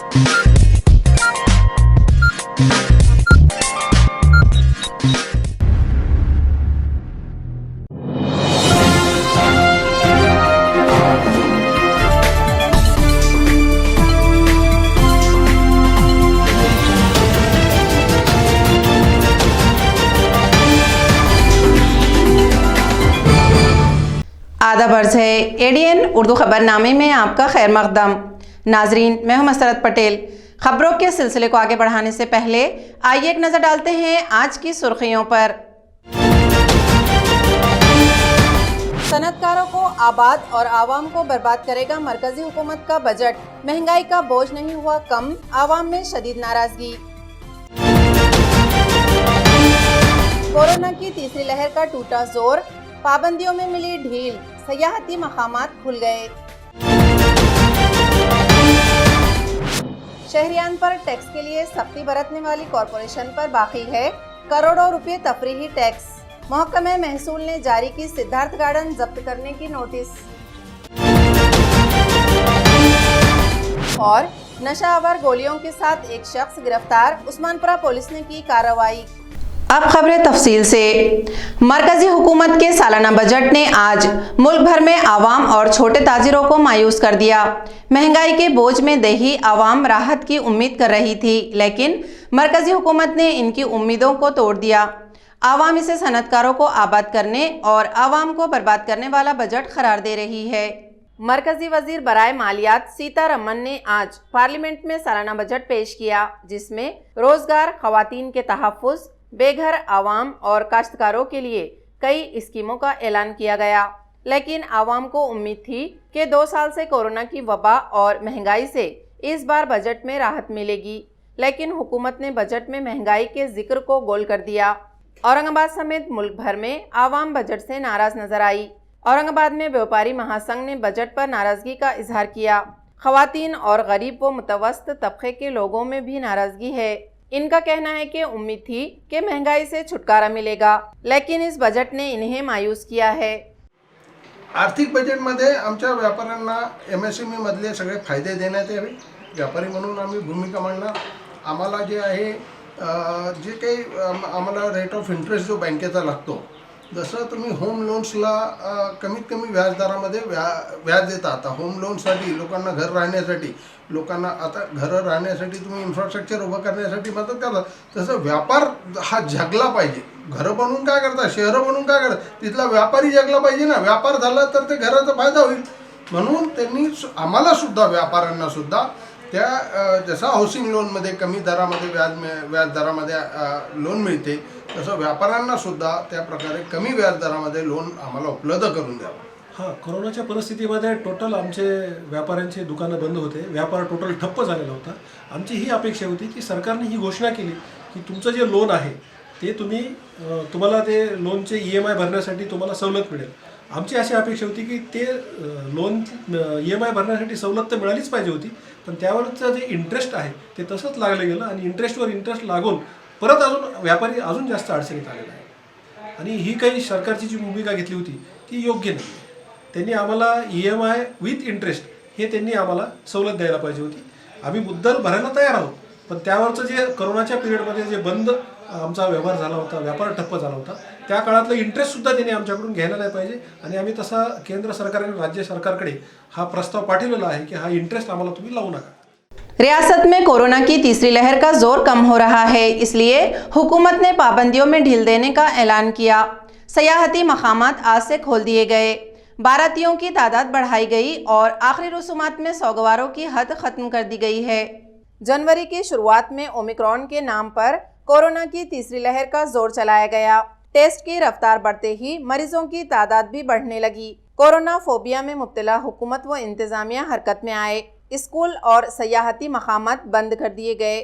आदाब अर्ज़ है एडीएन उर्दू खबरनामे में आपका खैर मकदम। नाजरीन, मैं हूं मसरत पटेल। खबरों के सिलसिले को आगे बढ़ाने से पहले आइए एक नज़र डालते हैं आज की सुर्खियों पर। सनतकारों को आबाद और आवाम को बर्बाद करेगा मरकजी हुकूमत का बजट। महंगाई का बोझ नहीं हुआ कम, आवाम में शदीद नाराजगी। कोरोना की तीसरी लहर का टूटा जोर, पाबंदियों में मिली ढील, सयाहती मकामात खुल गए। शहरियान पर टैक्स के लिए सख्ती बरतने वाली कॉरपोरेशन पर बाकी है करोड़ों रुपए तफरीही टैक्स। महकमे महसूल ने जारी की सिद्धार्थ गार्डन जब्त करने की नोटिस। और नशावर गोलियों के साथ एक शख्स गिरफ्तार, उस्मानपुरा पुलिस ने की कार्रवाई। अब खबरें तफसील से। मरकजी हुकूमत के सालाना बजट ने आज मुल्क भर में आवाम और छोटे ताजिरों को मायूस कर दिया। महंगाई के बोझ में देही आवाम राहत की उम्मीद कर रही थी, लेकिन मरकजी हुकूमत ने इनकी उम्मीदों को तोड़ दिया। आवाम इसे सनतकारों को आबाद करने और आवाम को बर्बाद करने वाला बजट करार दे रही है। मरकजी वजीर बराए मालियात सीतारमन ने आज पार्लियामेंट में सालाना बजट पेश किया, जिसमें रोजगार, खवातीन के तहफ़्फ़ुज़, बेघर आवाम और काश्तकारों के लिए कई स्कीमों का ऐलान किया गया। लेकिन आवाम को उम्मीद थी कि 2 साल से कोरोना की वबा और महंगाई से इस बार बजट में राहत मिलेगी, लेकिन हुकूमत ने बजट में महंगाई के जिक्र को गोल कर दिया। औरंगाबाद समेत मुल्क भर में आवाम बजट से नाराज नजर आई। औरंगाबाद में व्यापारी महासंघ ने बजट पर नाराजगी का इजहार किया। खवातीन और गरीब व मुतवस्सित तबके के लोगों में भी नाराजगी है। इनका कहना है कि उम्मीद थी कि महंगाई से छुटकारा मिलेगा, लेकिन इस बजट ने इन्हें मायूस किया है। आर्थिक बजेटमध्ये आमच्या व्यापाऱ्यांना MSME मधले सगळे फायदे देण्यात यावे, व्यापारी म्हणून आम्ही भूमिका मांडणार। आम्हाला जे आहे जे काही आम्हाला रेट ऑफ इंटरेस्ट जो बँकेचा लागतो, जसं तुम्ही होम लोन्सला कमीत कमी व्याजदरामध्ये व्याज देता। आता होम लोनसाठी लोकांना घर राहण्यासाठी, लोकांना आता घरं राहण्यासाठी तुम्ही इन्फ्रास्ट्रक्चर उभं करण्यासाठी मदत करता, तसं व्यापार हा जगला पाहिजे। घरं बनवून काय करता, शहरं बनवून काय करता, तिथला व्यापारी जगला पाहिजे ना। व्यापार झाला तर ते घराचा फायदा होईल, म्हणून त्यांनी आम्हाला सुद्धा व्यापाऱ्यांना सुद्धा त्या जसं हाऊसिंग लोनमध्ये कमी दरामध्ये व्याजदरामध्ये लोन मिळते, तसं व्यापाऱ्यांना सुद्धा त्या प्रकारे कमी व्याजदरामध्ये लोन आम्हाला उपलब्ध करून द्यावं। हां, कोरोनाच्या परिस्थितीमध्ये टोटल आमचे व्यापाऱ्यांचे दुकानं बंद होते, व्यापार टोटल ठप्प झालेला होता। आमची ही अपेक्षा होती की सरकारने ही घोषणा केली की तुमचं जे लोन आहे ते तुम्हाला ते लोनचे EMI भरण्यासाठी तुम्हाला सवलत मिळेल। आमची अशी अपेक्षा होती की ते लोन EMI भरण्यासाठी सवलत तर मिळालीच पाहिजे होती, पण त्यावरचं जे इंटरेस्ट आहे ते तसंच लागलं गेलं आणि इंटरेस्टवर इंटरेस्ट लागून परत अजून व्यापारी अजून जास्त अडचणीत आलेला आहे। आणि ही काही सरकारची जी भूमिका घेतली होती ती योग्य नाही। त्यांनी आम्हाला EMI विथ इंटरेस्ट हे त्यांनी आम्हाला सवलत द्यायला पाहिजे होती। आम्ही मुद्दल भरायला तयार आहोत, पण त्यावरचं जे कोरोनाच्या पिरियडमध्ये जे बंद आमचा व्यवहार झाला होता, व्यापार ठप्प झाला होता, त्या काळातलं इंटरेस्टसुद्धा त्यांनी आमच्याकडून घ्यायला नाही पाहिजे। आणि आम्ही तसा केंद्र सरकार आणि राज्य सरकारकडे हा प्रस्ताव पाठवलेला आहे की हा इंटरेस्ट आम्हाला तुम्ही लावू नका। रियासत में कोरोना की तीसरी लहर का जोर कम हो रहा है, इसलिए हुकूमत ने पाबंदियों में ढील देने का ऐलान किया। सयाहती मकामात आज से खोल दिए गए, बारातियों की तादाद बढ़ाई गई और आखिरी रसूमात में सौगवारों की हद खत्म कर दी गई है। जनवरी की शुरुआत में ओमिक्रॉन के नाम पर कोरोना की तीसरी लहर का जोर चलाया गया। टेस्ट की रफ्तार बढ़ते ही मरीजों की तादाद भी बढ़ने लगी। कोरोना फोबिया में मुब्तला हुकूमत व इंतजामिया हरकत में आए। स्कूल और सयाहती मकामात बंद कर दिए गए।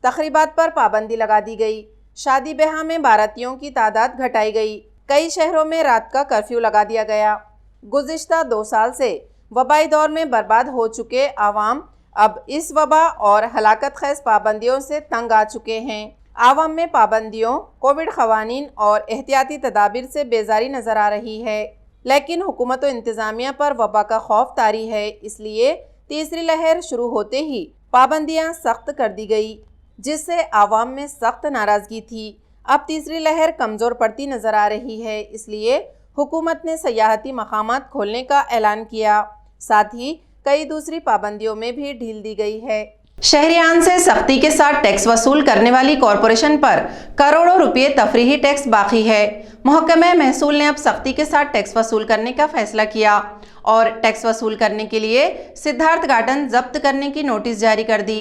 तकरीबात पर पाबंदी लगा दी गई। शादी ब्याह में बारातियों की तादाद घटाई गई। कई शहरों में रात का कर्फ्यू लगा दिया गया। गुज़िश्ता 2 साल से वबाई दौर में बर्बाद हो चुके आवाम अब इस वबा और हलाकत खेज पाबंदियों से तंग आ चुके हैं। आवाम में पाबंदियों, कोविड क़वानीन और एहतियाती तदाबीर से बेजारी नज़र आ रही है, लेकिन हुकूमत व इंतज़ामिया पर वबा का खौफ तारी है। इसलिए तीसरी लहर शुरू होते ही पाबंदियां सख्त कर दी गई, जिससे आवाम में सख्त नाराज़गी थी। अब तीसरी लहर कमज़ोर पड़ती नज़र आ रही है, इसलिए हुकूमत ने सयाहती मकामात खोलने का ऐलान किया। साथ ही कई दूसरी पाबंदियों में भी ढील दी गई है। शहरियान से सख्ती के साथ टैक्स वसूल करने वाली कॉरपोरेशन पर करोड़ों रुपये तफरीही टैक्स बाकी है। महकमा महसूल ने अब सख्ती के साथ टैक्स वसूल करने का फैसला किया और टैक्स वसूल करने के लिए सिद्धार्थ गार्डन जब्त करने की नोटिस जारी कर दी।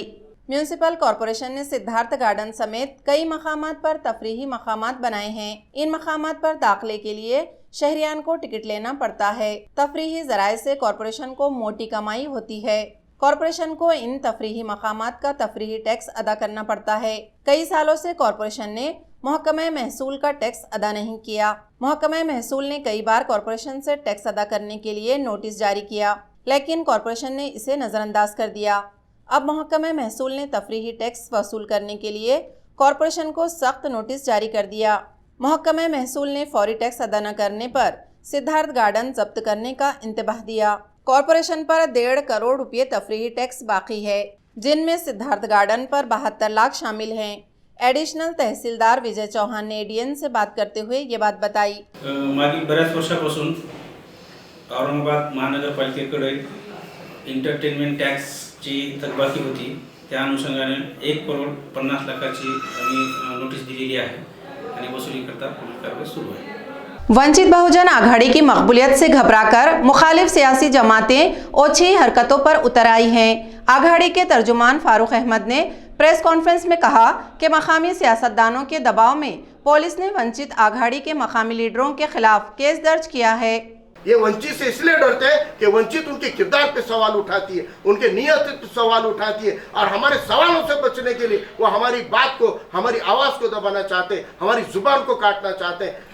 म्यूनिसिपल कॉरपोरेशन ने सिद्धार्थ गार्डन समेत कई मकामात पर तफरीही मकामात बनाए हैं। इन मकामात पर दाखिले के लिए शहरियान को टिकट लेना पड़ता है। तफरीही ज़राए से कॉरपोरेशन को मोटी कमाई होती है। कॉरपोरेशन को इन तफरीही मकामात का तफरीही टैक्स अदा करना पड़ता है। कई सालों से कॉरपोरेशन ने महकमा महसूल का टैक्स अदा नहीं किया। महकमा महसूल ने कई बार कॉरपोरेशन से टैक्स अदा करने के लिए नोटिस जारी किया, लेकिन कॉरपोरेशन ने इसे नज़रअंदाज कर दिया। अब महकमा महसूल ने तफरीही टैक्स वसूल करने के लिए कॉरपोरेशन को सख्त नोटिस जारी कर दिया। महकमा महसूल ने फौरी टैक्स अदा न करने पर सिद्धार्थ गार्डन जब्त करने का इंतबाह दिया। कॉरपोरेशन पर 1.5 करोड़ रुपये तफरीही टैक्स बाकी है, जिनमें सिद्धार्थ गार्डन पर 72 लाख शामिल हैं। एडिशनल तहसीलदार विजय चौहान ने ADN से बात करते हुए ये बात बताई। मागील बऱ्याच वर्षापासून औरंगाबाद महानगरपालिकेकडे एंटरटेनमेंट टॅक्सची थकबाकी होती। त्या अनुषंगाने 1,50,00,000ची आम्ही नोटीस दिलेली आहे आणि वसुलीकरता पुढील कारवाई सुरू आहे। वंचित बहुजन आघाड़ी की मकबूलियत से घबराकर मुखालिफ सियासी जमातें ओछी हरकतों पर उतर आई हैं। आघाड़ी के तर्जुमान फारूक अहमद ने प्रेस कॉन्फ्रेंस में कहा कि मकामी सियासतदानों के दबाव में पुलिस ने वंचित आघाड़ी के मकामी लीडरों के खिलाफ केस दर्ज किया है। ये वंचित से इसलिए डरते हैं कि वंचित उनके किरदार पे सवाल उठाती है, उनके नियत पे सवाल उठाती है और हमारे सवालों से बचने के लिए वो हमारी बात को, हमारी आवाज को दबाना चाहते हैं, हमारी जुबान को काटना चाहते हैं।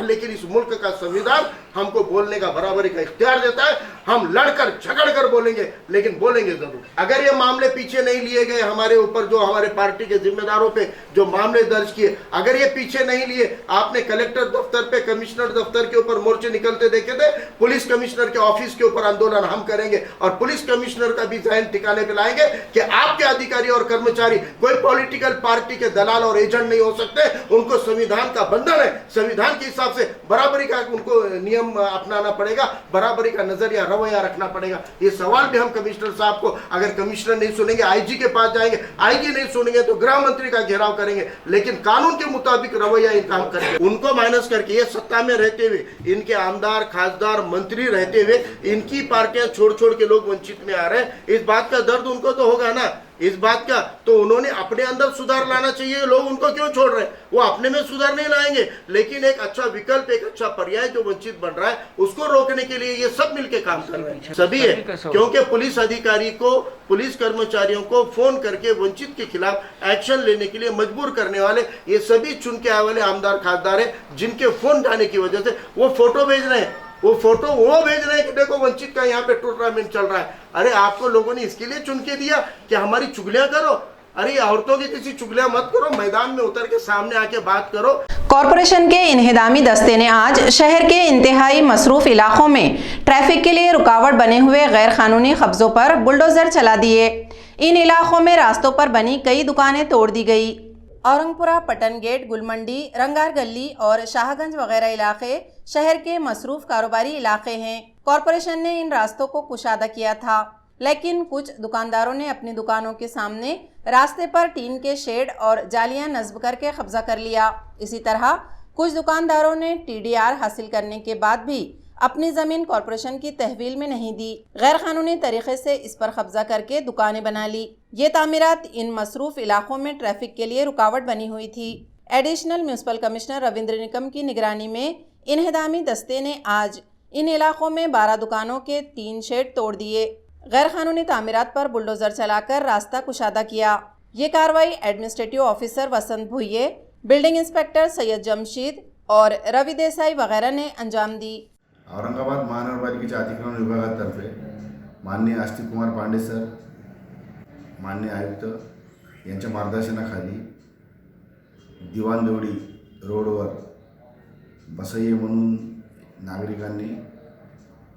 लेकिन इस मुल्क का संविधान हमको बोलने का बराबरी का इख्तियार देता है। हम लड़कर झगड़कर बोलेंगे, लेकिन बोलेंगे जरूर। अगर ये मामले पीछे नहीं लिए गए हमारे ऊपर, जो हमारे पार्टी के जिम्मेदारों पे जो मामले दर्ज किए, अगर ये पीछे नहीं लिए, आपने कलेक्टर दफ्तर पे, कमिश्नर दफ्तर के ऊपर मोर्चे निकलते देखे थे। पुलिस कमिश्नर के ऑफिस के ऊपर आंदोलन हम करेंगे और पुलिस कमिश्नर का भी ज़हन ठिकाने पे लाएंगे कि आपके अधिकारी और कर्मचारी कोई पॉलिटिकल पार्टी के दलाल और एजेंट नहीं हो सकते। उनको संविधान का बंधन है, संविधान के हिसाब से बराबरी का उनको नियम अपनाना पड़ेगा, बराबरी का नजरिया रवैया रखना पड़ेगा। ये सवाल भी हम कमिश्नर साहब को, अगर कमिश्नर नहीं सुनेंगे IG के पास जाएंगे, IG नहीं सुनेंगे तो गृह मंत्री का घेराव करेंगे, लेकिन कानून के मुताबिक रवैया इनका हम करेंगे। उनको माइनस करके ये सत्ता में रहते हुए, इनके आमदार खासदार मंत्री रहते हुए, इनकी पार्टियां छोड़ छोड़ के लोग वंचित में आ रहे हैं। इस बात का दर्द उनको तो होगा ना, इस बात का तो उन्होंने अपने अंदर सुधार लाना चाहिए। लोग उनको क्यों छोड़ रहे हैं? वो अपने में सुधार नहीं लाएंगे, लेकिन एक अच्छा विकल्प, एक अच्छा पर्याय जो वंचित बन रहा है, उसको रोकने के लिए ये सब मिलके काम कर रहे हैं। सभी है, क्योंकि पुलिस अधिकारी को, पुलिस कर्मचारियों को फोन करके वंचित के खिलाफ एक्शन लेने के लिए मजबूर करने वाले ये सभी चुन के आए वाले आमदार खासदार है, जिनके फोन जाने की वजह से वो फोटो भेज रहे हैं। वो फोटो वो भेज रहे हैं कि देखो वंचित का यहाँ पे टूर्नामेंट चल रहा है। अरे आपको लोगों ने इसके लिए चुन के दिया कि हमारी चुगलियां करो? अरे औरतों की किसी चुगलियां मत करो, मैदान में उतर के सामने आके बात करो। कॉरपोरेशन के इन्हेदामी दस्ते ने आज शहर के इंतहाई मसरूफ इलाकों में ट्रैफिक के लिए रुकावट बने हुए गैर कानूनी कब्जों पर बुलडोजर चला दिए। इन इलाकों में रास्तों पर बनी कई दुकानें तोड़ दी गई। औरंगपुरा, पटन गेट, गुलमंडी, रंगार गली और शाहगंज वगैरह इलाके शहर के मसरूफ कारोबारी इलाके हैं। कॉरपोरेशन ने इन रास्तों को कुशादा किया था, लेकिन कुछ दुकानदारों ने अपनी दुकानों के सामने रास्ते पर टीन के शेड और जालियां नस्ब करके कब्जा कर लिया। इसी तरह कुछ दुकानदारों ने TDR हासिल करने के बाद भी अपनी ज़मीन कॉरपोरेशन की तहवील में नहीं दी। गैर कानूनी तरीके से इस पर कब्जा करके दुकानें बना ली। ये तामीरात इन मसरूफ इलाकों में ट्रैफिक के लिए रुकावट बनी हुई थी। Additional municipal commissioner Ravindra Nikam की निगरानी में इन्हेदामी दस्ते ने आज इन इलाकों में 12 दुकानों के 3 शेड तोड़ दिए। गैर कानूनी तामीरात पर बुलडोजर चलाकर रास्ता कुशादा किया। ये कार्रवाई एडमिनिस्ट्रेटिव ऑफिसर वसंत भुइये, बिल्डिंग इंस्पेक्टर सैयद जमशीद और रवि देसाई वगैरह ने अंजाम दी। औरंगाबाद महानगरपालिकेच्या अतिक्रमण विभागातर्फे माननीय आस्तिक कुमार पांडे सर, माननीय आयुक्त यांच्या मार्गदर्शनाखाली दिवाणदेवडी रोडवर बसई म्हणून नागरिकांनी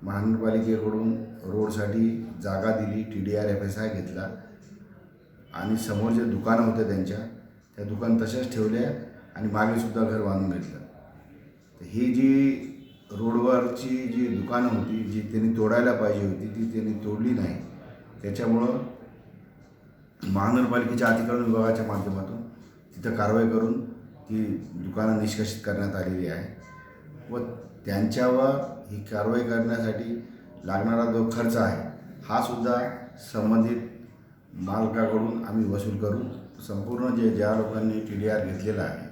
महानगरपालिकेकडून रोडसाठी जागा दिली, TDR FSI घेतला आणि समोर जे दुकानं होते त्या दुकान तशाच ठेवल्या आणि मागेसुद्धा घर बांधून घेतलं. तर ही जी रोडवरची जी दुकानं होती जी त्यांनी तोडायला पाहिजे होती ती त्यांनी तोडली नाही. त्याच्यामुळं महानगरपालिकेच्या अतिक्रमण विभागाच्या माध्यमातून तिथं कारवाई करून ती दुकानं निष्कासित करण्यात आलेली आहे व त्यांच्यावर ही कारवाई करण्यासाठी लागणारा जो खर्च आहे हा सुद्धा संबंधित मालकाकडून आम्ही वसूल करू. संपूर्ण ज्या लोकांनी TDR घेतलेला आहे,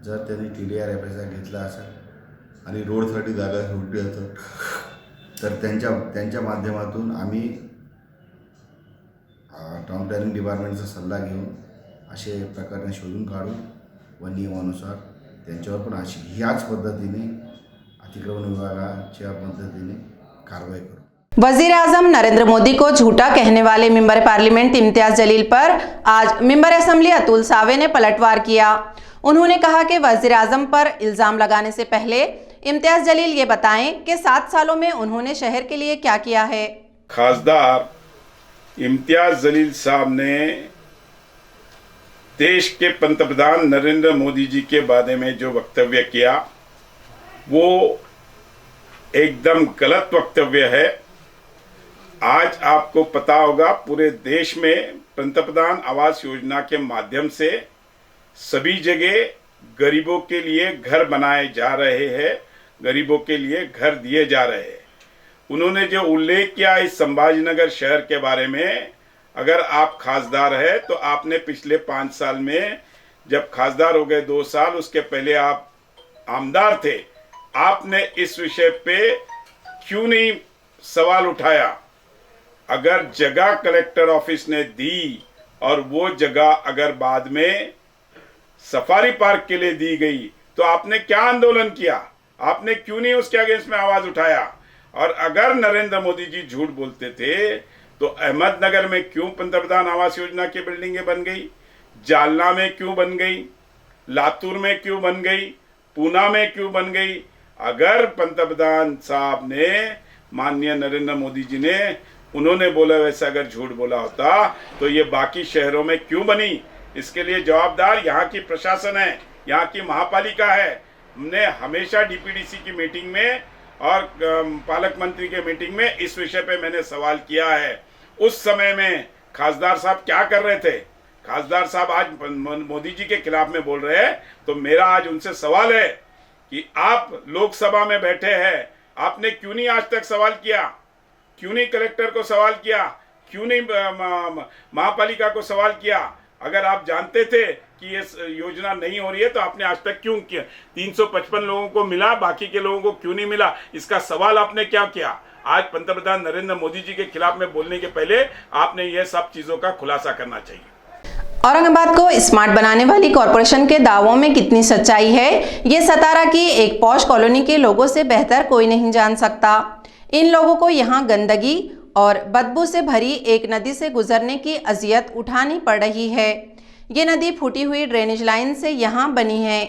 जर त्यांनी TDR पैसा घेतला असेल आणि रोडसाठी जागा सोडली असेल तर त्यांच्या माध्यमातून आम्ही टाउन प्लॅनिंग डिपार्टमेंटचा सल्ला घेऊन असे प्रकरणे शोधून काढू व नियमानुसार त्यांच्यावर पण ह्याच पद्धतीने अतिक्रमण विभागाच्या पद्धतीने कारवाई करू. वजीर आजम नरेंद्र मोदी को झूठा कहने वाले मेंबर पार्लियामेंट इम्तियाज जलील पर आज मेंबर असेंबली अतुल सावे ने पलटवार किया. उन्होंने कहा कि वजीर आजम पर इल्जाम लगाने से पहले इम्तियाज जलील ये बताएं कि 7 सालों में उन्होंने शहर के लिए क्या किया है. खासदार इम्तियाज जलील साहब ने देश के पंतप्रधान नरेंद्र मोदी जी के बारे में जो वक्तव्य किया वो एकदम गलत वक्तव्य है. आज आपको पता होगा पूरे देश में पंतप्रधान आवास योजना के माध्यम से सभी जगह गरीबों के लिए घर बनाए जा रहे हैं, गरीबों के लिए घर दिए जा रहे हैं. उन्होंने जो उल्लेख किया इस संभाजीनगर शहर के बारे में, अगर आप खासदार है तो आपने पिछले 5 साल में, जब खासदार हो गए 2 साल, उसके पहले आप आमदार थे, आपने इस विषय पे क्यों नहीं सवाल उठाया. अगर जगह कलेक्टर ऑफिस ने दी और वो जगह अगर बाद में सफारी पार्क के लिए दी गई तो आपने क्या आंदोलन किया, आपने क्यों नहीं उसके अगेंस्ट में आवाज उठाया. और अगर नरेंद्र मोदी जी झूठ बोलते थे तो अहमदनगर में क्यों पंतप्रधान आवास योजना की बिल्डिंगें बन गई, जालना में क्यों बन गई, लातूर में क्यों बन गई, पूना में क्यों बन गई. अगर पंतप्रधान साहब ने, माननीय नरेंद्र मोदी जी ने, उन्होंने बोला वैसा अगर झूठ बोला होता तो ये बाकी शहरों में क्यों बनी. इसके लिए जवाबदार यहाँ की प्रशासन है, यहाँ की महापालिका है. हमने हमेशा DPDC की मीटिंग में और पालक मंत्री के मीटिंग में इस विषय पे मैंने सवाल किया है. उस समय में खासदार साहब क्या कर रहे थे. खासदार साहब आज मोदी जी के खिलाफ में बोल रहे हैं, तो मेरा आज उनसे सवाल है कि आप लोकसभा में बैठे हैं, आपने क्यों नहीं आज तक सवाल किया, क्यों नहीं कलेक्टर को सवाल किया, क्यों नहीं महापालिका को सवाल किया. अगर आप जानते थे कि ये योजना नहीं हो रही है तो आपने आज तक क्यों किया. 355 लोगों को मिला, बाकी के लोगों को क्यों नहीं मिला, इसका सवाल आपने क्या किया. आज पंतप्रधान नरेंद्र मोदी जी के खिलाफ में बोलने के पहले आपने ये सब चीजों का खुलासा करना चाहिए. औरंगाबाद को स्मार्ट बनाने वाली कॉरपोरेशन के दावों में कितनी सच्चाई है, ये सतारा की एक पॉश कॉलोनी के लोगों से बेहतर कोई नहीं जान सकता. इन लोगों को यहाँ गंदगी और बदबू से भरी एक नदी से गुजरने की अजियत उठानी पड़ रही है. ये नदी फूटी हुई ड्रेनेज लाइन से यहाँ बनी है.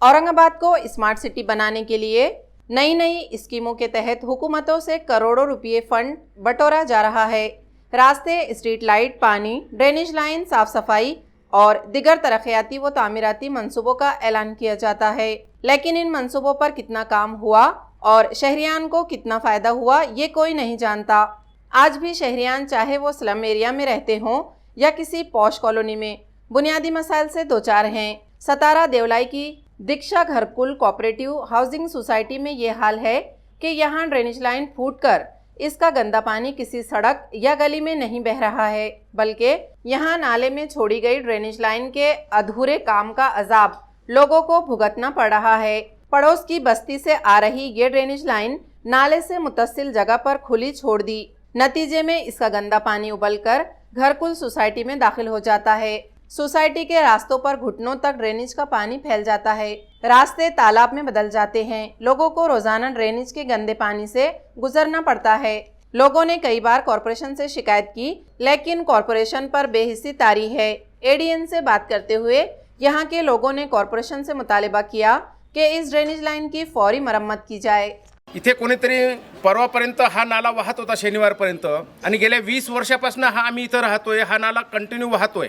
औरंगाबाद को स्मार्ट सिटी बनाने के लिए नई स्कीमों के तहत हुकूमतों से करोड़ों रुपये फंड बटोरा जा रहा है. रास्ते, स्ट्रीट लाइट, पानी, ड्रेनेज लाइन, साफ सफाई और दिगर तरक्याती व तामीराती मंसूबों का ऐलान किया जाता है. लेकिन इन मंसूबों पर कितना काम हुआ और शहरियान को कितना फ़ायदा हुआ ये कोई नहीं जानता. आज भी शहरियान, चाहे वो स्लम एरिया में रहते हों या किसी पॉश कॉलोनी में, बुनियादी मसाइल से दो चार हैं. सतारा देवलाई की दीक्षा घरकुल कोऑपरेटिव हाउसिंग सोसाइटी में ये हाल है कि यहाँ ड्रेनेज लाइन फूटकर इसका गंदा पानी किसी सड़क या गली में नहीं बह रहा है, बल्कि यहाँ नाले में छोड़ी गई ड्रेनेज लाइन के अधूरे काम का अजाब लोगों को भुगतना पड़ रहा है. पड़ोस की बस्ती से आ रही ये ड्रेनेज लाइन नाले से मुतसिल जगह पर खुली छोड़ दी. नतीजे में इसका गंदा पानी उबलकर घरकुल सोसाइटी में दाखिल हो जाता है. सोसाइटी के रास्तों पर घुटनों तक ड्रेनेज का पानी फैल जाता है. रास्ते तालाब में बदल जाते हैं. लोगों को रोजाना ड्रेनेज के गंदे पानी से गुजरना पड़ता है. लोगों ने कई बार कॉरपोरेशन से शिकायत की, लेकिन कॉरपोरेशन पर बेहिस्सी तारी है. ADN से बात करते हुए यहाँ के लोगों ने कॉरपोरेशन से मुतालिबा किया कि इस ड्रेनेज लाइन की फौरी मरम्मत की जाए. इथे कोणीतरी परवापर्यंत हा नाला वाहत होता शनिवारपर्यंत, आणि गेल्या 20 वर्षापासून हा आम्ही इथं राहतोय, हा नाला कंटिन्यू वाहतोय.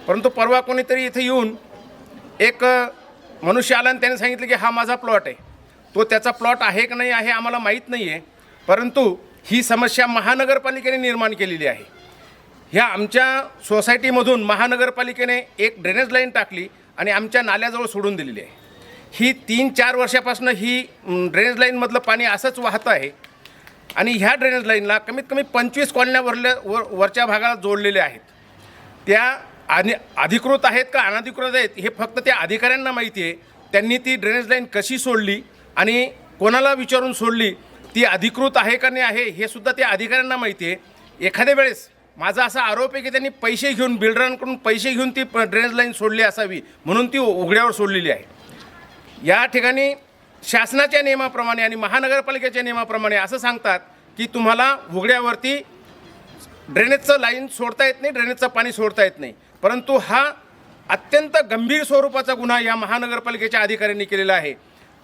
परंतु परवा कोणीतरी इथे येऊन एक मनुष्य आला आणि त्याने सांगितलं की हा माझा प्लॉट आहे. तो त्याचा प्लॉट आहे की नाही आहे आम्हाला माहीत नाही आहे, परंतु ही समस्या महानगरपालिकेने निर्माण केलेली आहे. ह्या आमच्या सोसायटीमधून महानगरपालिकेने एक ड्रेनेज लाईन टाकली आणि आमच्या नाल्याजवळ सोडून दिलेली आहे. ही 3-4 वर्षापासून ही ड्रेनेज लाईनमधलं पाणी असंच वाहतं आहे, आणि ह्या ड्रेनेज लाईनला कमीत कमी 25 कॉलन्या वरच्या भागाला जोडलेल्या आहेत. त्या अधिकृत आहेत का अनधिकृत आहेत हे फक्त त्या अधिकाऱ्यांना माहिती आहे. त्यांनी ती ड्रेनेज लाईन कशी सोडली आणि कोणाला विचारून सोडली, ती अधिकृत आहे का नाही आहे हे सुद्धा त्या अधिकाऱ्यांना माहिती आहे. एखाद्या वेळेस माझा असा आरोप आहे की त्यांनी पैसे घेऊन, बिल्डरांकडून पैसे घेऊन ती ड्रेनेज लाईन सोडली असावी, म्हणून ती उघड्यावर सोडलेली आहे. या ठिकाणी शासनाच्या नियमाप्रमाणे आणि महानगरपालिकेच्या नियमाप्रमाणे असं सांगतात की तुम्हाला उघड्यावरती ड्रेनेजचं लाईन सोडता येत नाही, ड्रेनेजचं पाणी सोडता येत नाही. परंतु हा अत्यंत गंभीर स्वरूपाचा गुन्हा या महानगरपालिकेच्या अधिकाऱ्यांनी केलेला आहे.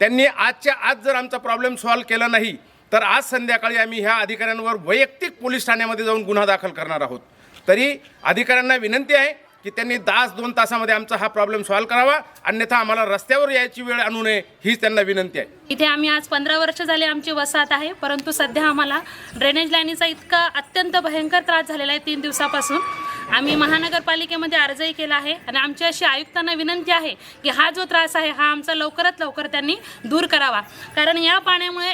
त्यांनी आजच्या आज जर आमचा प्रॉब्लेम सॉल्व्ह केला नाही तर आज संध्याकाळी आम्ही ह्या अधिकाऱ्यांवर वैयक्तिक पोलीस ठाण्यामध्ये जाऊन गुन्हा दाखल करणार आहोत. तरी अधिकाऱ्यांना विनंती आहे की त्यांनी 2 तासामध्ये आमचा हा प्रॉब्लेम सॉल्व्ह करावा, अन्यथा आम्हाला रस्त्यावर यायची वेळ आणू नये हीच त्यांना विनंती आहे. इथे आम्ही आज 15 वर्ष झाले आमची वसाहत आहे, परंतु सध्या आम्हाला ड्रेनेज लाईनीचा इतका अत्यंत भयंकर त्रास झालेला आहे. 3 दिवसापासून आम्ही महानगरपालिकेमध्ये अर्जही केला आहे आणि आमची अशी आयुक्तांना विनंती आहे की हा जो त्रास आहे हा आमचा लवकरात लवकर त्यांनी दूर करावा. कारण या पाण्यामुळे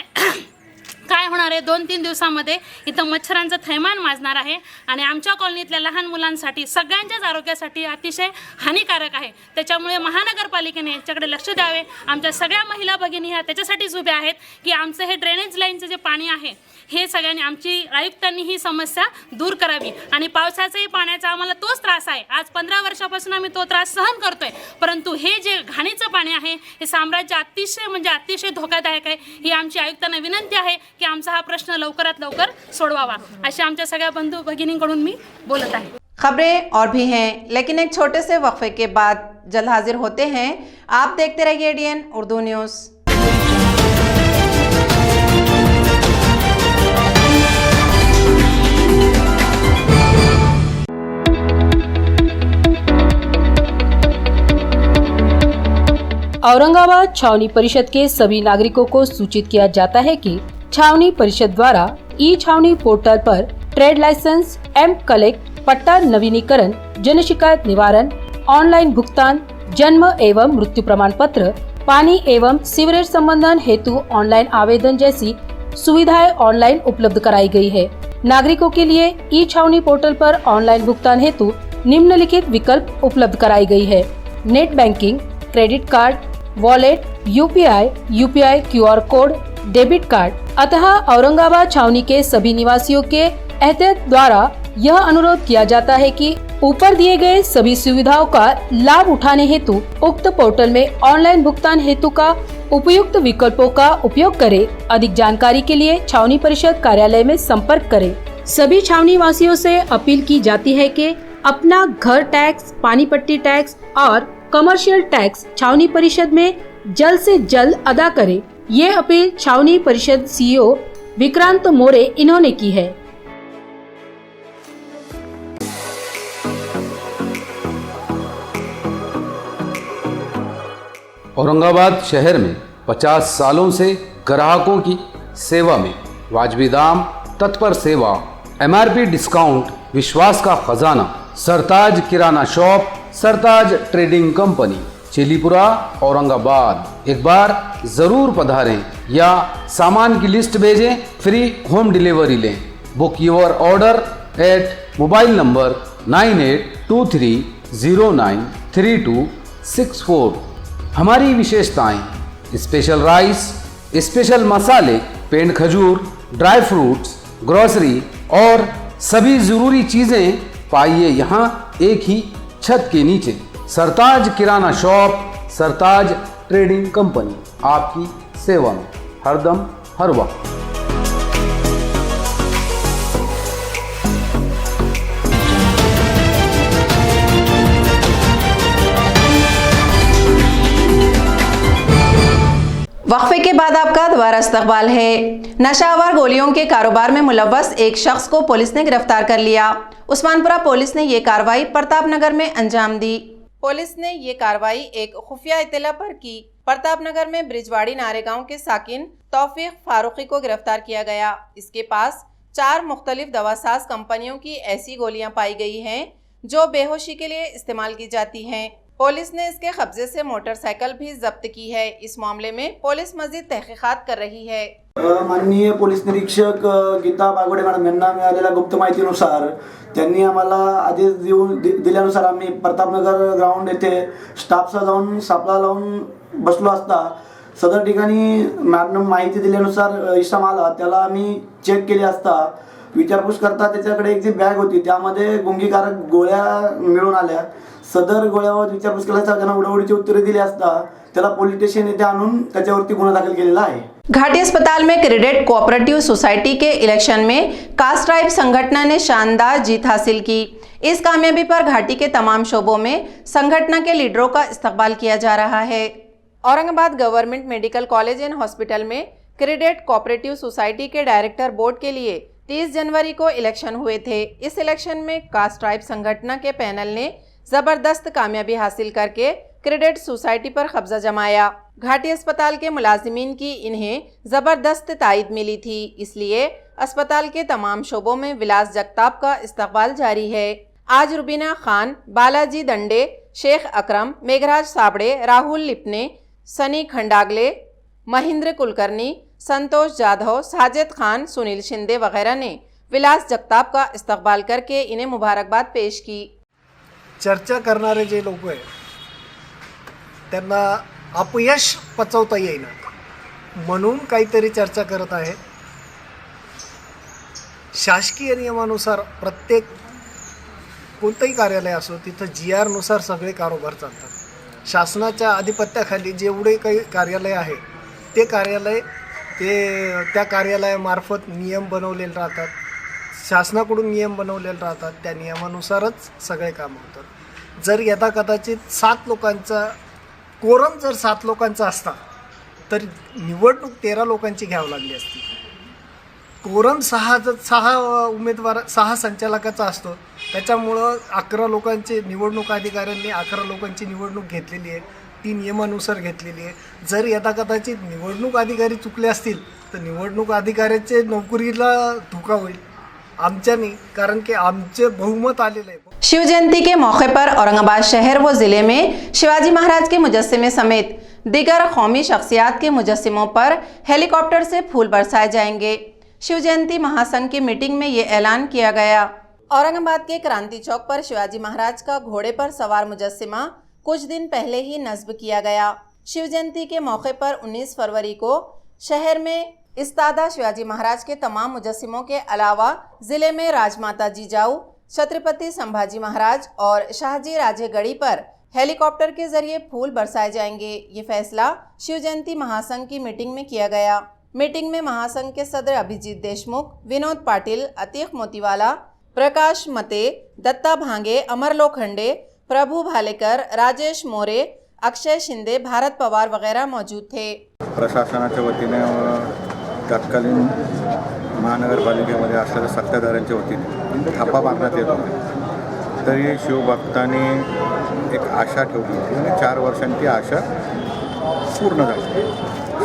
काय होणार आहे, 2-3 दिवसामध्ये इथं मच्छरांचं थैमान माजणार आहे आणि आमच्या कॉलनीतल्या लहान मुलांसाठी सगळ्यांच्याच आरोग्यासाठी अतिशय हानिकारक आहे. त्याच्यामुळे महानगरपालिकेने याच्याकडे लक्ष द्यावे. आमच्या सगळ्या महिला भगिनी ह्या त्याच्यासाठीच उभ्या आहेत की आमचं हे ड्रेनेज लाईनचं जे पाणी आहे हे सगळ्यांनी, आमची आयुक्तांनी ही समस्या दूर करावी. आणि पावसाचाही पाण्याचा आम्हाला तोच त्रास आहे. आज 15 वर्षापासून आम्ही तो त्रास सहन करतोय, परंतु हे जे घाणीचं पाणी आहे हे साम्राज्य अतिशय धोकादायक आहे. ही आमची आयुक्तांना विनंती आहे की आमचा हा प्रश्न लवकरात लवकर सोडवावा, अशी आमच्या सगळ्या बंधू भगिनींकडून मी बोलत आहे. खबरें और भी हैं, लेकिन एक छोटे से वक्फे के बाद जल्द हाजिर होते हैं. आप देखते रहिए ADN उर्दू न्यूज़. औरंगाबाद छावनी परिषद के सभी नागरिकों को सूचित किया जाता है कि छावनी परिषद द्वारा ई छावनी पोर्टल पर ट्रेड लाइसेंस, एम कलेक्ट, पट्टा नवीनीकरण, जन शिकायत निवारण, ऑनलाइन भुगतान, जन्म एवं मृत्यु प्रमाण पत्र, पानी एवं सीवरेज संबंधन हेतु ऑनलाइन आवेदन जैसी सुविधाएं ऑनलाइन उपलब्ध कराई गई है. नागरिकों के लिए ई छावनी पोर्टल पर ऑनलाइन भुगतान हेतु निम्नलिखित विकल्प उपलब्ध कराई गई है: net banking, credit card, wallet, UPI QR code, debit card. अतः औरंगाबाद छावनी के सभी निवासियों के एहतियात द्वारा यह अनुरोध किया जाता है कि ऊपर दिए गए सभी सुविधाओं का लाभ उठाने हेतु उक्त पोर्टल में ऑनलाइन भुगतान हेतु का उपयुक्त विकल्पों का उपयोग करें. अधिक जानकारी के लिए छावनी परिषद कार्यालय में संपर्क करें. सभी छावनी वासियों से अपील की जाती है कि अपना घर टैक्स, पानी पट्टी टैक्स और कमर्शियल टैक्स छावनी परिषद में जल्द से जल्द अदा करें. ये अपील छावनी परिषद CEO विक्रांत मोरे इन्होंने की है. औरंगाबाद शहर में 50 सालों से ग्राहकों की सेवा में वाजबी दाम, तत्पर सेवा, MRP डिस्काउंट, विश्वास का खजाना, Sartaj Kirana shop, Sartaj trading company, Chilipura, Aurangabad. एक बार जरूर पधारें या सामान की लिस्ट भेजें, फ्री होम डिलीवरी लें. Book your order at mobile number 9823093264. हमारी विशेषताएं: स्पेशल राइस, स्पेशल मसाले, पेंड खजूर, ड्राई फ्रूट्स, ग्रोसरी और सभी जरूरी चीजें पाइए यहाँ एक ही छत के नीचे. सरताज Kirana shop, Sartaj trading company आपकी सेवा में हरदम हर वक्त. वक्फे के बाद आपका खबर इस्तकबाल है। नशावर गोलियों के कारोबार में मुलव्वस एक शख्स को पुलिस ने गिरफ्तार कर लिया। उस्मानपुरा पुलिस ने ये कार्रवाई प्रतापनगर में अंजाम दी। पुलिस ने ये कार्रवाई एक खुफिया इत्तला पर की। प्रतापनगर में ब्रिजवाड़ी नारे गांव के साकिन तौफीक फारूकी को गिरफ्तार किया गया। इसके पास 4 मुख्तलिफ दवासाज कंपनियों की ऐसी गोलियां पाई गई हैं जो बेहोशी के लिए इस्तेमाल की जाती हैं। पुलिस ने इसके कब्जे से मोटरसाइकिल भी जब्त की है। इस मामले में पुलिस मजीद तहकीकात कर रही है। माननीय पोलीस निरीक्षक गीता बागोडे मॅडम यांना मिळालेल्या गुप्त माहितीनुसार त्यांनी आम्हाला आदेश दिल्यानुसार आम्ही प्रतापनगर ग्राउंड येथे स्टाफचा जाऊन सापळा लावून बसलो असता सदर ठिकाणी मॅडम माहिती दिल्यानुसार इसम आला। त्याला आम्ही चेक केले असता विचारपूस करता त्याच्याकडे एक जी बॅग होती त्यामध्ये गुंगीकारक गोळ्या मिळून आल्या। सदर गोळ्यावर विचारपूस केल्याचा त्यांना उडवडीची उत्तरे दिली असता त्याला पोलीस स्टेशन येथे आणून त्याच्यावरती गुन्हा दाखल केलेला आहे। घाटी अस्पताल में क्रेडिट कोऑपरेटिव सोसाइटी के इलेक्शन में कास्ट ट्राइब संगठन ने शानदार जीत हासिल की। इस कामयाबी पर घाटी के तमाम शोबों में संगठन के लीडरों का इस्तकबाल किया जा रहा है। Aurangabad government medical college and hospital में क्रेडिट कोऑपरेटिव सोसाइटी के डायरेक्टर बोर्ड के लिए 30 जनवरी को इलेक्शन हुए थे। इस इलेक्शन में कास्ट ट्राइब संगठन के पैनल ने जबरदस्त कामयाबी हासिल करके क्रेडिट सोसाइटी पर कब्जा जमाया। घाटी अस्पताल के मुलाजिमीन की इन्हें जबरदस्त तायद मिली थी, इसलिए अस्पताल के तमाम शोबों में विलास जगताप का इस्तकबाल जारी है। आज रुबीना खान, बालाजी दंडे, शेख अकरम, मेघराज साबड़े, राहुल लिपने, सनी खंडागले, महेंद्र कुलकर्णी, संतोष जाधव, साजिद खान, सुनील शिंदे वगैरह ने विलास जगताप का इस्तकबाल करके इन्हें मुबारकबाद पेश की। चर्चा करणारे जे लोक आहे त्यांना अपयश पचवता येईना म्हणून काहीतरी चर्चा करत आहे। शासकीय नियमानुसार प्रत्येक कोणतंही कार्यालय असो तिथं GR नुसार सगळे कारोबार चालतात। शासनाच्या आधिपत्याखाली जेवढे काही कार्यालय आहे ते कार्यालय त्या कार्यालयामार्फत नियम बनवलेले राहतात। शासनाकडून नियम बनवलेले राहतात, त्या नियमानुसारच सगळे काम होतात। जर यदा कदाचित 7 लोकांचा कोरम जर 7 लोकांचा असता तर निवडणूक 13 लोकांची घ्यावी लागली असती। कोरम 6 उमेदवार 6 संचालकाचा असतो, त्याच्यामुळं 11 लोकांचे निवडणूक अधिकाऱ्यांनी 11 लोकांची निवडणूक घेतलेली आहे, ती नियमानुसार घेतलेली आहे। जर यदा कदाचित निवडणूक अधिकारी चुकले असतील तर निवडणूक अधिकाऱ्याचे नोकरीला धोका होईल, आमच्या नाही, कारण की आमचे बहुमत आलेले आहे। शिव जयंती के मौके पर औरंगाबाद शहर व जिले में शिवाजी महाराज के मुजस्सिमे समेत दीगर कौमी शख्सियात के मुजस्सिमों पर हेलीकॉप्टर से फूल बरसाए जाएंगे। शिव जयंती महासंघ की मीटिंग में ये ऐलान किया गया। औरंगाबाद के क्रांति चौक पर शिवाजी महाराज का घोड़े पर सवार मुजस्सिमा कुछ दिन पहले ही नस्ब किया गया। शिव जयंती के मौके पर 19 फरवरी को शहर में इस्तादा शिवाजी महाराज के तमाम मुजस्सिमों के अलावा जिले में राजमाता जिजाऊ, छत्रपति संभाजी महाराज और शाहजी राजे गढ़ी पर हेलीकॉप्टर के जरिए फूल बरसाए जाएंगे। ये फैसला शिव जयंती महासंघ की मीटिंग में किया गया। मीटिंग में महासंघ के सदर अभिजीत देशमुख, विनोद पाटिल, अतीक मोतीवाला, प्रकाश मते, दत्ता भांगे, अमर लोखंडे, प्रभु भालेकर, राजेश मोरे, अक्षय शिंदे, भारत पवार वगैरह मौजूद थे। प्रशासनाच्या वतीने तत्कालीन महानगरपालिकेमध्ये असलेल्या सत्ताधाऱ्यांच्या वतीने थापा मारण्यात येत होते, तरी शिवभक्तांनी एक आशा ठेवली होती आणि 4 वर्षांची ती आशा पूर्ण झाली।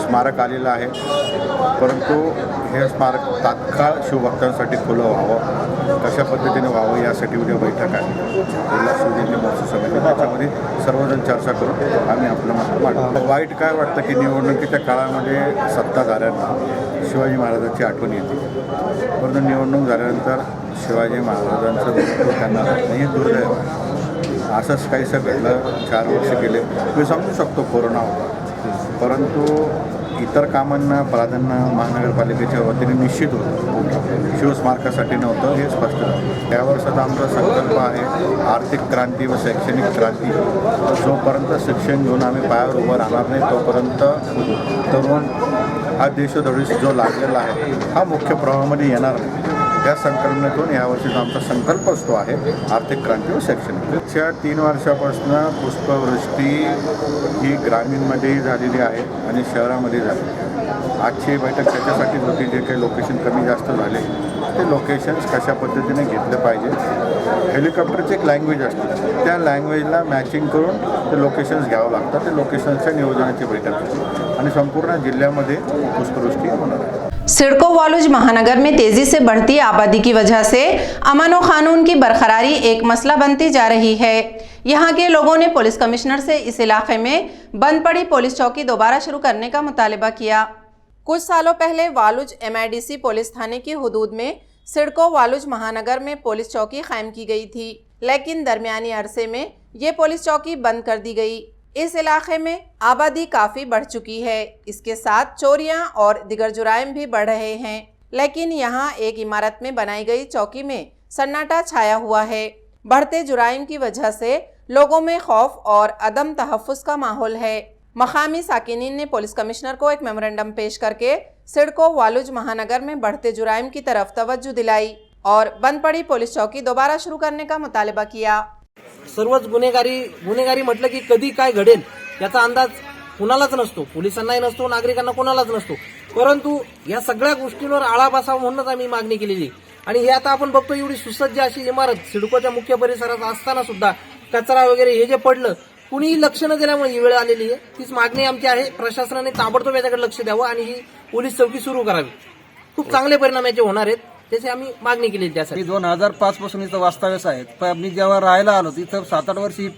स्मारक आलेलं आहे, परंतु हे स्मारक तात्काळ शिवभक्तांसाठी खुलं व्हावं, कशा पद्धतीने व्हावं यासाठी उद्या बैठक आहे जिल्हा शिवजयंती महोत्सव समिती, त्याच्यामध्ये सर्वजण चर्चा करून आम्ही आपलं मत मांडू। वाईट काय वाटतं की निवडणुकीच्या काळामध्ये सत्ताधाऱ्यांना शिवाजी महाराजांची आठवण येते, परंतु निवडणूक झाल्यानंतर शिवाजी महाराजांचं त्यांना हे दुर्दैव आहे। असंच काहीसं घडलं, 4 वर्ष गेले, मी समजू शकतो कोरोना होता, परंतु इतर कामांना प्राधान्य महानगरपालिकेच्या वतीने निश्चित होतं, शिवस्मारकासाठी नव्हतं हे स्पष्ट झालं। या वर्षाचा आमचा संकल्प आहे आर्थिक क्रांती व शैक्षणिक क्रांती। जोपर्यंत शिक्षण घेऊन आम्ही पायावर उभं राहणार नाही तोपर्यंत तरुण हा देशोधडी जो लागलेला आहे हा मुख्य प्रवाहामध्ये येणार नाही। त्या संकल्पनेतून यावर्षीचा आमचा संकल्प असतो आहे आर्थिक क्रांती व शैक्षणिक। मागच्या 3 वर्षापासून पुष्पवृष्टी ही ग्रामीणमध्येही झालेली आहे आणि शहरामध्ये झालेली आहे। आजची बैठक त्याच्यासाठीच होती, जे काही लोकेशन कमी जास्त झाले ते लोकेशन्स कशा पद्धतीने घेतलं पाहिजे. हेलिकॉप्टरची एक लँग्वेज असते, त्या लँग्वेजला मॅचिंग करून ते लोकेशन्स घ्यावं लागतात. ते लोकेशन्सच्या नियोजनाची बैठक होती आणि संपूर्ण जिल्ह्यामध्ये पुष्पवृष्टी होणार आहे. सिडको वालूज महानगर में तेजी से बढ़ती आबादी की वजह से अमन व कानून की बरकरारी एक मसला बनती जा रही है। यहाँ के लोगों ने पुलिस कमिश्नर से इस इलाके में बंद पड़ी पुलिस चौकी दोबारा शुरू करने का मुतालिबा किया। कुछ सालों पहले वालूज MIDC पुलिस थाने की हुदूद में सिडको वालूज महानगर में पुलिस चौकी कायम की गई थी, लेकिन दरमियानी अरसे में ये पुलिस चौकी बंद कर दी गई। इस इलाके में आबादी काफ़ी बढ़ चुकी है, इसके साथ चोरियां और दिगर जुराइम भी बढ़ रहे हैं, लेकिन यहाँ एक इमारत में बनाई गई चौकी में सन्नाटा छाया हुआ है। बढ़ते जुराइम की वजह से लोगों में खौफ और अदम तहफ़्फ़ुज़ का माहौल है। मकामी साकिनीन ने पुलिस कमिश्नर को एक मेमोरेंडम पेश करके सिडको वालूज महानगर में बढ़ते जुराइम की तरफ तवज्जो दिलाई और बंद पड़ी पुलिस चौकी दोबारा शुरू करने का मुतालिबा किया। सर्वच गुन्हेगारी म्हटलं की कधी काय घडेल याचा अंदाज कुणालाच नसतो, पोलिसांनाही नसतो, नागरिकांना कोणालाच नसतो. परंतु या सगळ्या गोष्टींवर आळा बसावा म्हणूनच आम्ही मागणी केलेली. आणि हे आता आपण बघतो, एवढी सुसज्ज अशी इमारत सिडकोच्या मुख्य परिसरात असताना सुद्धा कचरा वगैरे हे जे पडलं, कुणीही लक्ष न दिल्यामुळे ही वेळ आलेली आहे. तीच मागणी आमची आहे, प्रशासनाने ताबडतोब याच्याकडे लक्ष द्यावं आणि ही पोलीस चौकी सुरू करावी. खूप चांगले परिणाम याचे होणार आहेत, त्याची आम्ही मागणी केली. त्यासाठी 2005 पासून इथं वास्तव्यास आहेत. पण मी जेव्हा राहायला आलो तिथं 7-8 वर्ष ही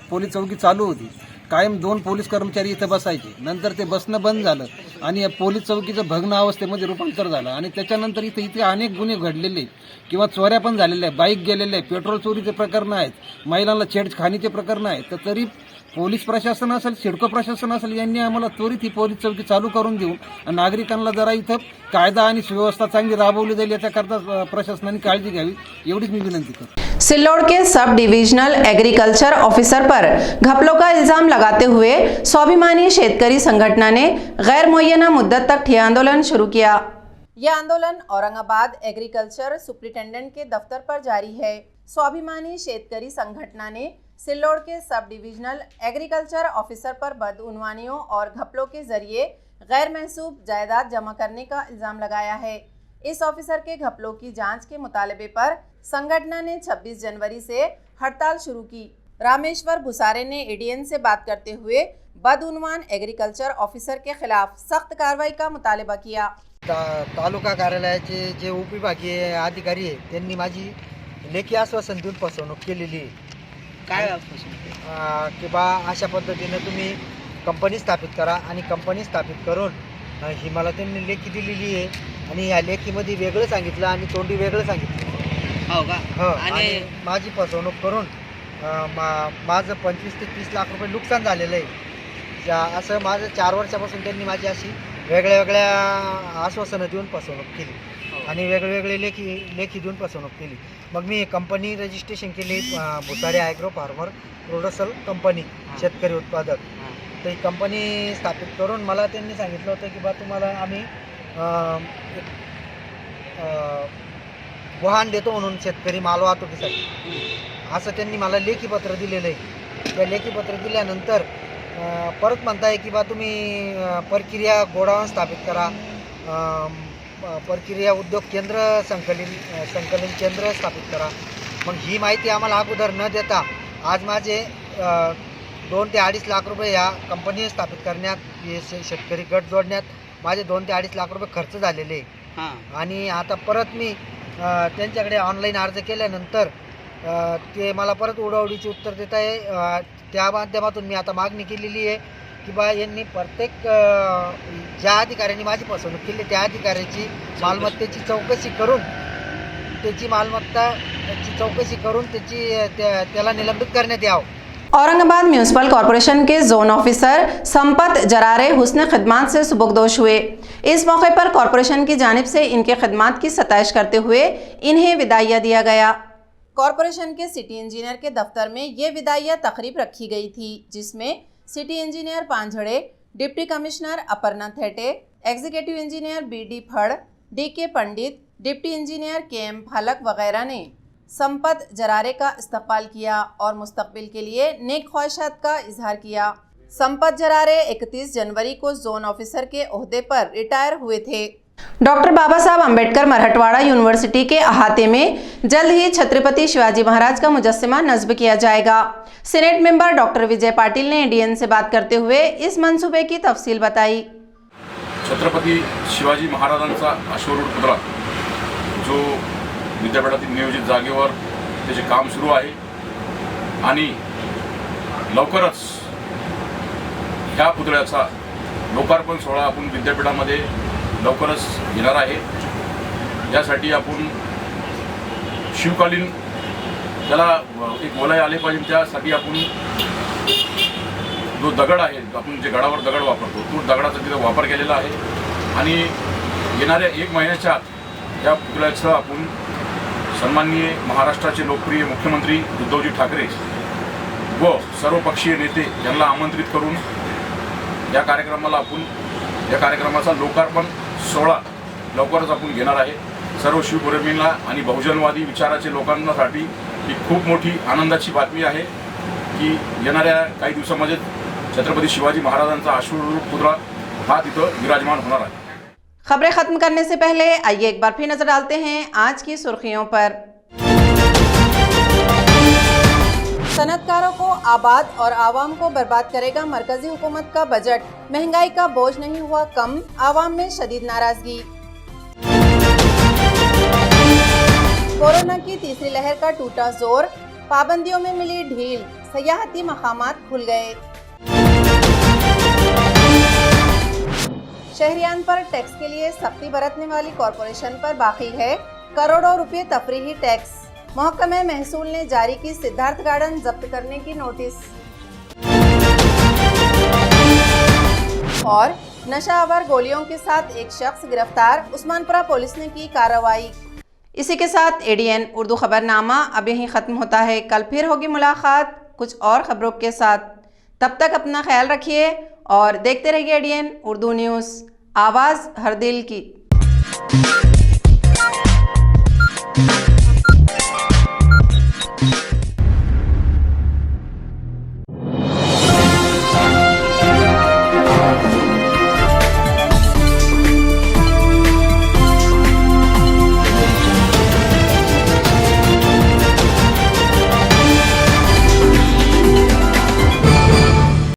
पोलीस चौकी चालू होती. कायम 2 पोलीस कर्मचारी इथं बसायचे. नंतर ते बसणं बंद झालं आणि या पोलीस चौकीचं भग्न अवस्थेमध्ये रूपांतर झालं आणि त्याच्यानंतर इथे अनेक गुन्हे घडलेले किंवा चोऱ्या पण झालेल्या आहेत, बाईक गेलेले आहेत, पेट्रोल चोरीचे प्रकरण आहेत, महिलांना छेडखानीचे प्रकरण आहेत. तर तरी पोलीस प्रशासन असेल, सिडको प्रशासन असेल, यांनी आम्हाला त्वरित ही पोलीस चौकी चालू करून देऊन नागरिकांना जरा इथं कायदा आणि सुव्यवस्था चांगली राबवली जाईल याच्याकरता प्रशासनाने काळजी घ्यावी, एवढीच मी विनंती करतो. सिल्लोड के सब डिविजनल एग्रीकल्चर ऑफिसर पर घपलों का इल्जाम लगाते हुए स्वाभिमानी शेतकरी संगठन ने गैर मुअय्यना मुद्दत तक ठिया आंदोलन शुरू किया। यह आंदोलन औरंगाबाद एग्रीकल्चर सुप्रिंटेंडेंट के दफ्तर पर जारी है। स्वाभिमानी शेतकरी संगठन ने सिल्लोड के सब डिविजनल एग्रीकल्चर ऑफिसर पर बदउनवानियों और घपलों के जरिए गैर महसूब जायदाद जमा करने का इल्ज़ाम लगाया है। इस ऑफिसर के घपलों की जांच के मुतालबे पर संगठन ने 26 जनवरी से हड़ताल शुरू की। रामेश्वर भुसारे ने ADN से बात करते हुए बदउनवान एग्रीकल्चर ऑफिसर के खिलाफ सख्त कार्रवाई का मुतालबा किया। तालुका कार्यालयाचे जे उपविभागीय अधिकारी आहेत त्यांनी माझी लेखी आश्वासन देऊन फसवणूक केलेली आहे। काय की बा अशा पद्धतीने तुम्ही कंपनी स्थापित करा आणि कंपनी स्थापित करून ही मला त्यांनी लेखी दिलेली आहे आणि या लेखीमध्ये वेगळं सांगितलं आणि तोंडी वेगळं सांगितलं। हो का? हो. आणि माझी फसवणूक करून माझं 25 ते 30 लाख रुपये नुकसान झालेलं आहे। असं माझं 4 वर्षापासून त्यांनी माझी अशी वेगळ्या आश्वासनं देऊन फसवणूक केली आणि वेगवेगळे लेखी देऊन फसवणूक केली। मग मी कंपनी रजिस्ट्रेशन केली, Bhusare agro farmer production company, शेतकरी उत्पादक। तर ही कंपनी स्थापित करून मला त्यांनी सांगितलं होतं की बा तुम्हाला आम्ही वाहन देतो म्हणून शेतकरी माल वाहतुकीसाठी, असं त्यांनी मला लेखीपत्र दिलेलं आहे। त्या लेखीपत्र दिल्यानंतर परत म्हणताय की बा तुम्ही प्रक्रिया गोडाऊन स्थापित करा, प्रक्रिया उद्योग केंद्र संकलन केंद्र स्थापित करा। मग ही माहिती आम्हाला अगोदर न देता आज माझे 2 ते 2.5 लाख रुपये या कंपनी स्थापित करण्यात, शेतकरी गट जोडण्यात माझे 2 ते 2.5 लाख रुपये खर्च झालेले आहे। आणि आता परत मी त्यांच्याकडे ऑनलाईन अर्ज केल्यानंतर ते मला परत उडवडीची उत्तर देत आहे। त्या माध्यमातून मी आता मागणी केलेली आहे की बा यांनी प्रत्येक ज्या अधिकाऱ्यांनी माझी फसवणूक केली त्या अधिकाऱ्याची मालमत्तेची चौकशी करून त्याला निलंबित करण्यात यावं। औरंगाबाद म्यूनिसिपल कॉरपोरेशन के जोन ऑफिसर संपत जरारे हुस्न खिदमत से सुबुकदोश हुए। इस मौके पर कॉरपोरेशन की जानिब से इनके खिदमत की सताइश करते हुए इन्हें विदाइया दिया गया। कॉरपोरेशन के सिटी इंजीनियर के दफ्तर में ये विदाइया तकरीब रखी गई थी, जिसमें city engineer Panjhade, deputy commissioner Aparna Thete, executive engineer BD Phad, DK Pandit, deputy engineer KM Phalak वगैरह ने संपत जरारे का इस्तकबाल किया और मुस्तकबिल के लिए नेक ख्वाहिशात का इजहार किया। संपत जरारे 31 जनवरी को जोन ऑफिसर के ओहदे पर रिटायर हुए थे। डॉक्टर बाबा साहब अम्बेडकर मराठवाड़ा यूनिवर्सिटी के अहाते में जल्द ही छत्रपति शिवाजी महाराज का मुजस्समा नस्ब किया जाएगा। सीनेट मेंबर डॉक्टर विजय पाटिल ने एडीएन से बात करते हुए इस मंसूबे की तफसील बताई। छत्रपती शिवाजी महाराजांचा अश्वरूढ पुतळा जो विद्यापीठातील नियोजित जागेवर त्याचे काम सुरू आहे आणि लवकरच ह्या पुतळ्याचा लोकार्पण सोहळा आपण विद्यापीठामध्ये लवकरच येणार आहे। यासाठी आपण शिवकालीन त्याला एक वलय आले पाहिजे, त्यासाठी आपण जो दगड आहे, आपण जे गडावर दगड वापरतो तो दगडाचा तिथे वापर केलेला आहे आणि येणाऱ्या 1 महिन्याच्या आत या पुतळ्याचं आपण सन्माननीय महाराष्ट्राचे लोकप्रिय मुख्यमंत्री उद्धवजी ठाकरे व सर्वपक्षीय नेते यांना आमंत्रित करून या कार्यक्रमाचा लोकार्पण सोहळा लवकरच आपण घेणार आहे। सर्व शिवप्रेमींना आणि बहुजनवादी विचाराचे लोकांसाठी ही खूप मोठी आनंदाची बातमी आहे की येणाऱ्या काही दिवसांमध्ये छत्रपति शिवाजी महाराजांचा अश्वरूढ पुतळा हा तिथं विराजमान होणार आहे। खबरें खत्म करने से पहले आइए एक बार फिर नजर डालते हैं आज की सुर्खियों पर। सनतकारों को आबाद और आवाम को बर्बाद करेगा मरकजी हुकूमत का बजट, महंगाई का बोझ नहीं हुआ कम, आवाम में शदीद नाराजगी। कोरोना की तीसरी लहर का टूटा जोर, पाबंदियों में मिली ढील, सयाहती मकामात खुल गए। शहरियान पर टैक्स के लिए सख्ती बरतने वाली कॉरपोरेशन पर बाकी है करोड़ों रुपए तफरीही टैक्स। महकमे महसूल ने जारी की सिद्धार्थ गार्डन जब्त करने की नोटिस। और नशावर गोलियों के साथ एक शख्स गिरफ्तार, उस्मानपुरा पुलिस ने की कार्रवाई। इसी के साथ एडीएन उर्दू खबरनामा अब यहीं ख़त्म होता है। कल फिर होगी मुलाकात कुछ और खबरों के साथ। तब तक अपना ख्याल रखिए और देखते रहिए एडीएन उर्दू न्यूज़, आवाज़ हर दिल की।